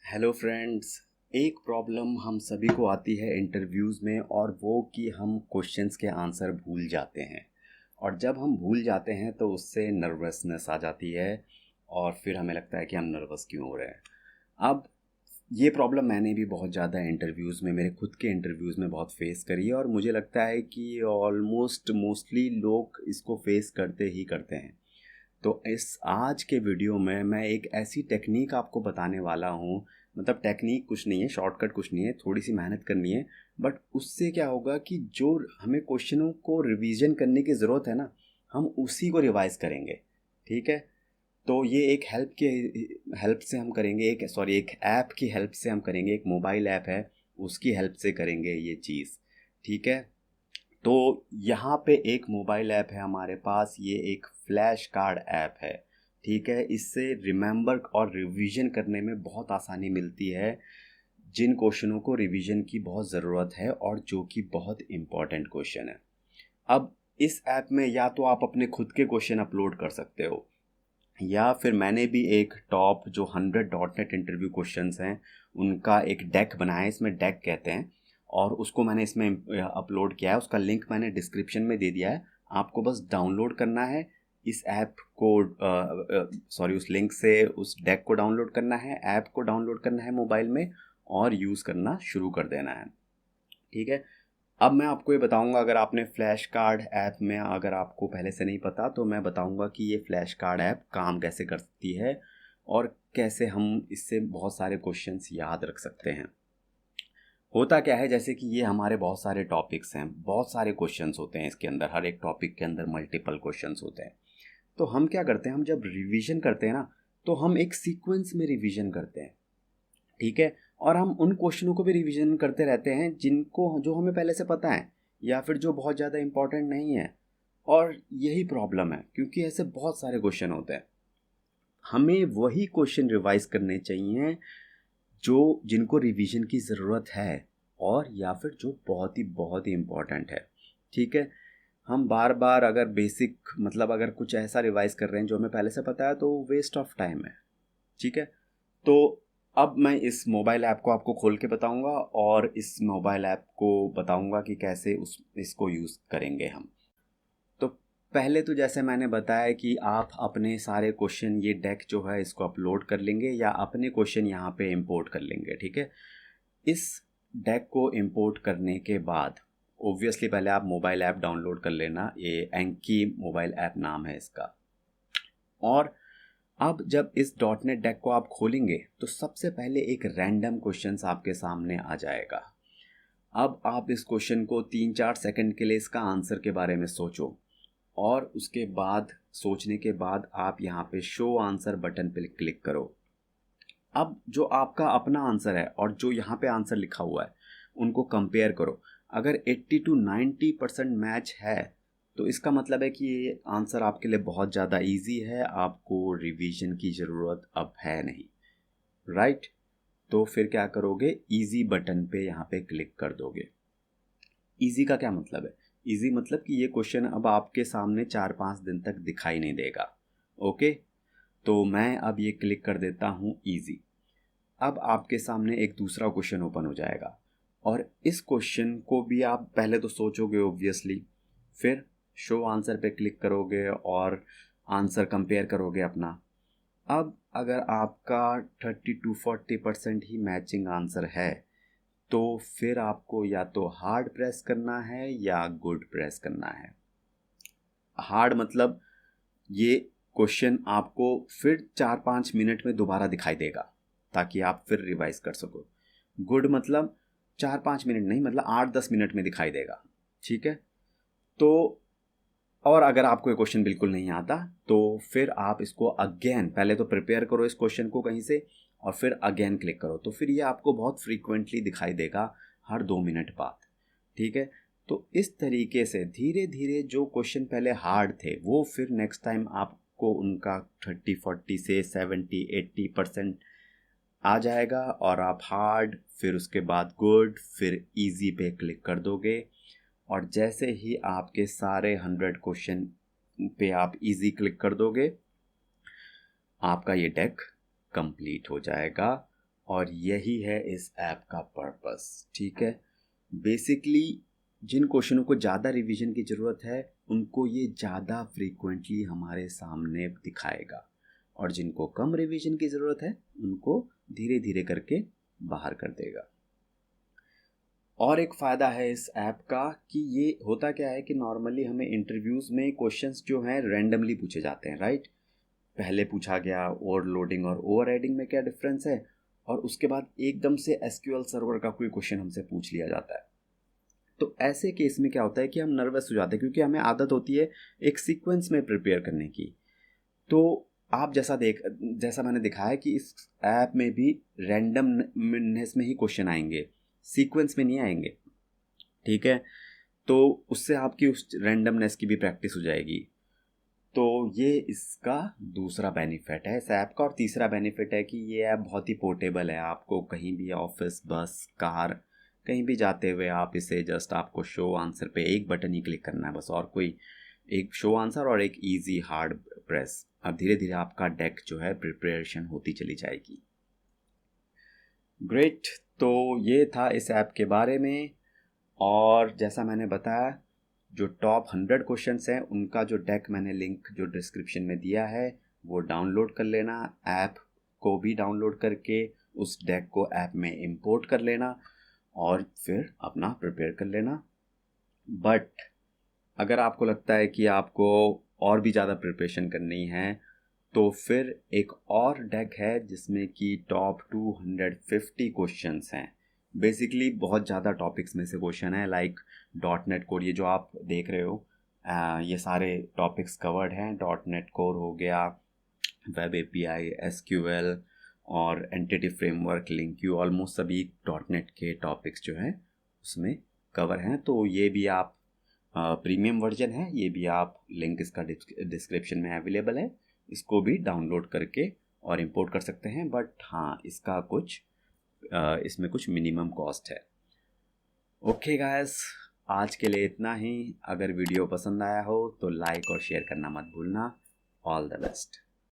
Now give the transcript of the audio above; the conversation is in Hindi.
Hello friends. एक प्रॉब्लम हम सभी को आती है इंटरव्यूज़ में, और वो कि हम क्वेश्चंस के आंसर भूल जाते हैं। और जब हम भूल जाते हैं तो उससे नर्वसनेस आ जाती है, और फिर हमें लगता है कि हम नर्वस क्यों हो रहे हैं। अब ये प्रॉब्लम मैंने भी बहुत ज़्यादा इंटरव्यूज़ में, मेरे खुद के इंटरव्यूज़ में बहुत फेस करी है, और मुझे लगता है कि मोस्टली लोग इसको फेस करते ही करते हैं। तो इस आज के वीडियो में मैं एक ऐसी टेक्निक आपको बताने वाला हूँ। मतलब टेक्निक कुछ नहीं है, शॉर्टकट कुछ नहीं है, थोड़ी सी मेहनत करनी है। बट उससे क्या होगा कि जो हमें क्वेश्चनों को रिवीजन करने की ज़रूरत है ना, हम उसी को रिवाइज करेंगे। ठीक है। तो ये एक हेल्प से हम करेंगे, एक ऐप की हेल्प से हम करेंगे। एक मोबाइल ऐप है, उसकी हेल्प से करेंगे ये चीज़। ठीक है। तो यहाँ पे एक मोबाइल ऐप है हमारे पास, ये एक फ्लैश कार्ड ऐप है। ठीक है। इससे रिमेंबर और रिवीजन करने में बहुत आसानी मिलती है, जिन क्वेश्चनों को रिवीजन की बहुत ज़रूरत है और जो कि बहुत इम्पॉर्टेंट क्वेश्चन है। अब इस ऐप में या तो आप अपने खुद के क्वेश्चन अपलोड कर सकते हो, या फिर मैंने भी एक टॉप जो 100 डॉट नेट इंटरव्यू क्वेश्चंस हैं उनका एक डेक बनाया है, इसमें डेक कहते हैं, और उसको मैंने इसमें अपलोड किया है। उसका लिंक मैंने डिस्क्रिप्शन में दे दिया है। आपको बस डाउनलोड करना है इस ऐप को, उस लिंक से उस डेक को डाउनलोड करना है, ऐप को डाउनलोड करना है मोबाइल में, और यूज़ करना शुरू कर देना है। ठीक है। अब मैं आपको ये बताऊंगा, अगर आपने फ्लैश कार्ड ऐप में, अगर आपको पहले से नहीं पता, तो मैं बताऊंगा कि ये फ्लैश कार्ड ऐप काम कैसे करती है और कैसे हम इससे बहुत सारे क्वेश्चंस याद रख सकते हैं। होता क्या है, जैसे कि ये हमारे बहुत सारे टॉपिक्स हैं, बहुत सारे क्वेश्चंस होते हैं इसके अंदर, हर एक टॉपिक के अंदर मल्टीपल क्वेश्चंस होते हैं। तो हम क्या करते हैं, हम जब रिवीजन करते हैं ना, तो हम एक सीक्वेंस में रिवीजन करते हैं। ठीक है। और हम उन क्वेश्चनों को भी रिवीजन करते रहते हैं जिनको जो हमें पहले से पता है, या फिर जो बहुत ज़्यादा इंपॉर्टेंट नहीं है। और यही प्रॉब्लम है, क्योंकि ऐसे बहुत सारे क्वेश्चन होते हैं। हमें वही क्वेश्चन रिवाइज करने चाहिए जो जिनको रिवीजन की ज़रूरत है, और या फिर जो बहुत ही इम्पॉर्टेंट है। ठीक है। हम बार बार अगर अगर कुछ ऐसा रिवाइज कर रहे हैं जो हमें पहले से पता है, तो वेस्ट ऑफ टाइम है। ठीक है। तो अब मैं इस मोबाइल ऐप को आपको खोल के बताऊंगा, और इस मोबाइल ऐप को बताऊंगा कि कैसे इसको यूज़ करेंगे हम। तो पहले तो जैसे मैंने बताया कि आप अपने सारे क्वेश्चन, ये डेक जो है इसको अपलोड कर लेंगे, या अपने क्वेश्चन यहाँ पे इंपोर्ट कर लेंगे। ठीक है। इस डेक को इंपोर्ट करने के बाद ऑब्वियसली पहले आप मोबाइल ऐप डाउनलोड कर लेना। ये एंकी मोबाइल ऐप नाम है इसका। और अब जब इस डॉट नेट डेक को आप खोलेंगे, तो सबसे पहले एक रैंडम क्वेश्चंस आपके सामने आ जाएगा। अब आप इस क्वेश्चन को 3-4 सेकंड के लिए इसका आंसर के बारे में सोचो, और उसके बाद सोचने के बाद आप यहाँ पे शो आंसर बटन पे क्लिक करो। अब जो आपका अपना आंसर है और जो यहाँ पे आंसर लिखा हुआ है, उनको कंपेयर करो। अगर 80 to 90% मैच है, तो इसका मतलब है कि ये आंसर आपके लिए बहुत ज़्यादा इजी है, आपको रिवीजन की ज़रूरत अब है नहीं। राइट। तो फिर क्या करोगे, इजी बटन पे यहाँ पे क्लिक कर दोगे। इजी का क्या मतलब है? इजी मतलब कि ये क्वेश्चन अब आपके सामने 4-5 दिन तक दिखाई नहीं देगा। ओके। तो मैं अब ये क्लिक कर देता हूँ इजी। अब आपके सामने एक दूसरा क्वेश्चन ओपन हो जाएगा, और इस क्वेश्चन को भी आप पहले तो सोचोगे ऑब्वियसली, फिर शो आंसर पे क्लिक करोगे और आंसर कंपेयर करोगे अपना। अब अगर आपका 30 to 40% ही मैचिंग आंसर है, तो फिर आपको या तो हार्ड प्रेस करना है या गुड प्रेस करना है। हार्ड मतलब ये क्वेश्चन आपको फिर 4-5 मिनट में दोबारा दिखाई देगा, ताकि आप फिर रिवाइज कर सको। गुड मतलब 4-5 मिनट नहीं, मतलब 8-10 मिनट में दिखाई देगा। ठीक है। तो और अगर आपको ये क्वेश्चन बिल्कुल नहीं आता, तो फिर आप इसको अगेन, पहले तो प्रिपेयर करो इस क्वेश्चन को कहीं से, और फिर अगेन क्लिक करो, तो फिर ये आपको बहुत फ्रीक्वेंटली दिखाई देगा, हर 2 मिनट बाद। ठीक है। तो इस तरीके से धीरे धीरे जो क्वेश्चन पहले हार्ड थे, वो फिर नेक्स्ट टाइम आपको उनका 30-40 से 70-80% आ जाएगा, और आप हार्ड, फिर उसके बाद गुड, फिर इजी पे क्लिक कर दोगे। और जैसे ही आपके सारे 100 क्वेश्चन पे आप इजी क्लिक कर दोगे, आपका ये डेक कंप्लीट हो जाएगा, और यही है इस ऐप का पर्पस। ठीक है, बेसिकली जिन क्वेश्चनों को ज़्यादा रिवीजन की ज़रूरत है उनको ये ज़्यादा फ्रीक्वेंटली हमारे सामने दिखाएगा, और जिनको कम रिवीजन की ज़रूरत है उनको धीरे धीरे करके बाहर कर देगा। और एक फ़ायदा है इस ऐप का कि ये होता क्या है कि नॉर्मली हमें इंटरव्यूज़ में क्वेश्चंस जो हैं रैंडमली पूछे जाते हैं, राइट। पहले पूछा गया ओवरलोडिंग और ओवर राइडिंग में क्या डिफरेंस है, और उसके बाद एकदम से एसक्यूएल सर्वर का कोई क्वेश्चन हमसे पूछ लिया जाता है। तो ऐसे केस में क्या होता है कि हम नर्वस हो जाते हैं, क्योंकि हमें आदत होती है एक सीक्वेंस में प्रिपेयर करने की। तो आप जैसा मैंने दिखाया कि इस ऐप में भी रैंडमनेस में ही क्वेश्चन आएंगे, सीक्वेंस में नहीं आएंगे। ठीक है, तो उससे आपकी उस रैंडमनेस की भी प्रैक्टिस हो जाएगी। तो ये इसका दूसरा बेनिफिट है इस ऐप का। और तीसरा बेनिफिट है कि ये ऐप बहुत ही पोर्टेबल है। आपको कहीं भी ऑफिस, बस, कार, कहीं भी जाते हुए आप इसे जस्ट आपको शो आंसर पे एक बटन ही क्लिक करना है बस, और कोई एक शो आंसर और एक इजी हार्ड प्रेस, और धीरे धीरे आपका डेक जो है प्रिपरेशन होती चली जाएगी। ग्रेट, तो ये था इस ऐप के बारे में। और जैसा मैंने बताया, जो टॉप 100 क्वेश्चंस हैं उनका जो डेक मैंने लिंक जो डिस्क्रिप्शन में दिया है वो डाउनलोड कर लेना। ऐप को भी डाउनलोड करके उस डेक को ऐप में इंपोर्ट कर लेना और फिर अपना प्रिपेयर कर लेना। बट अगर आपको लगता है कि आपको और भी ज़्यादा प्रिपरेशन करनी है तो फिर एक और डेक है जिसमें कि टॉप 250 क्वेश्चंस हैं। बेसिकली बहुत ज़्यादा टॉपिक्स में से क्वेश्चन है, लाइक .NET कोड, ये जो आप देख रहे हो ये सारे टॉपिक्स कवर्ड हैं। .NET कोर हो गया, वेब एपीआई, एसक्यूएल और एंटिटी फ्रेमवर्क, लिंक्यू, ऑलमोस्ट सभी .NET के टॉपिक्स जो हैं उसमें कवर हैं। तो ये भी आप प्रीमियम वर्जन है, ये भी आप लिंक इसका डिस्क्रिप्शन में अवेलेबल है, इसको भी डाउनलोड करके और इंपोर्ट कर सकते हैं। बट हाँ, इसका इसमें कुछ मिनिमम कॉस्ट है। ओके गाइस, आज के लिए इतना ही। अगर वीडियो पसंद आया हो तो लाइक और शेयर करना मत भूलना। All the best.